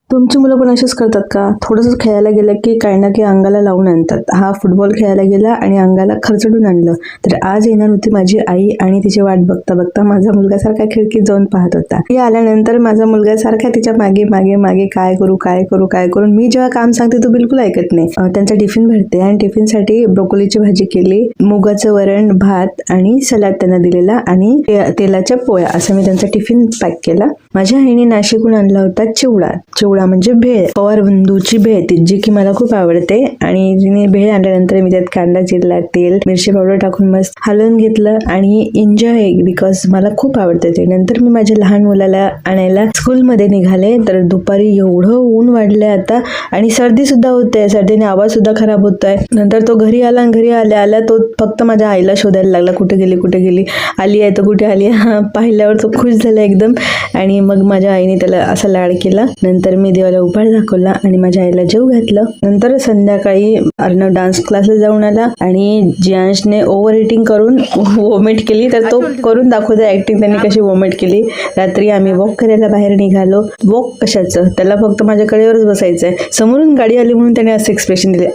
तुमची मुलं पण असेच करतात का? थोडंसं खेळायला गेलं की काही ना काही अंगाला लावून आणतात. हा फुटबॉल खेळायला गेला आणि अंगाला खरचडून आणलं. तर आज येणार होती माझी आई आणि तिची वाट बघता बघता माझा मुलगा सारखा खिडकीत जाऊन पाहत होता. ती आल्यानंतर माझा मुलगा सारखा तिच्या मागे मागे मागे काय करू मी जेव्हा काम सांगते तो बिलकुल ऐकत नाही. त्यांचा टिफिन भरते आणि टिफिनसाठी ब्रोकोलीची भाजी केली, मुगाचं वरण, भात आणि सलाड त्यांना दिलेला आणि तेलाच्या पोळ्या असं मी त्यांचा टिफिन पॅक केला. माझ्या आईने नाशिकहून आणला होता चिवडा म्हणजे भेळ, पवार बंधूची भेळ, जी की मला खूप आवडते. आणि तिने भेळ आणल्यानंतर मी त्यात कांदा चिरला, तेल, मिरची पावडर टाकून मस्त हलवून घेतलं आणि एन्जॉय, बिकॉज मला खूप आवडते ते. नंतर मी माझ्या लहान मुलाला आणायला स्कूलमध्ये निघाले. तर दुपारी एवढं ऊन वाढलंय आता आणि सर्दी सुद्धा होते, सर्दीने आवाज सुद्धा खराब होतोय. नंतर तो घरी आला आणि घरी आल्या तो फक्त माझ्या आईला शोधायला लागला, कुठे गेली, आली आहे तर कुठे आली. पाहिल्यावर तो खुश झाला एकदम आणि मग माझ्या आईने त्याला असा लाड केला. नंतर मी देवाला उपाड दाखवला आणि माझ्या आईला जेव घातलं. नंतर संध्याकाळी अर्णव डान्स क्लासला जाऊन आला आणि जियांशने ओव्हर इटिंग करून वॉमिट केली, तर तो करून दाखवतो ऍक्टिंग त्यांनी कशी वॉमिट केली. रात्री आम्ही वॉक करायला बाहेर निघालो. वॉक कशाचं, त्याला फक्त माझ्या कडेवरच बसायचंय. समोरून गाडी आली म्हणून त्याने असं एक्सप्रेशन दिले,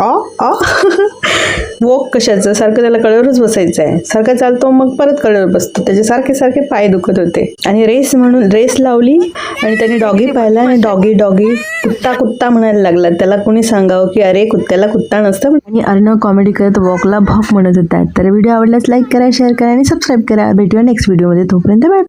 वॉक कशाचं, सारखं त्याला कडेवरच बसायचं आहे. सारखा चालतो मग परत कडेवर बसतो, त्याचे सारखे पाय दुखत होते. आणि रेस म्हणून रेस लावली आणि त्याने डॉगी पाहिला आणि डॉगी कुत्ता म्हणायला लागला. त्याला कोणी सांगावं की अरे कुत्त्याला कुत्ता नसतं. आणि अर्णव कॉमेडी करत वॉकला भॉक म्हणत होता. तर व्हिडिओ आवडल्यास लाईक करा, शेअर करा आणि सबस्क्राईब करा. भेटूया नेक्स्ट व्हिडिओमध्ये. तोपर्यंत बाय.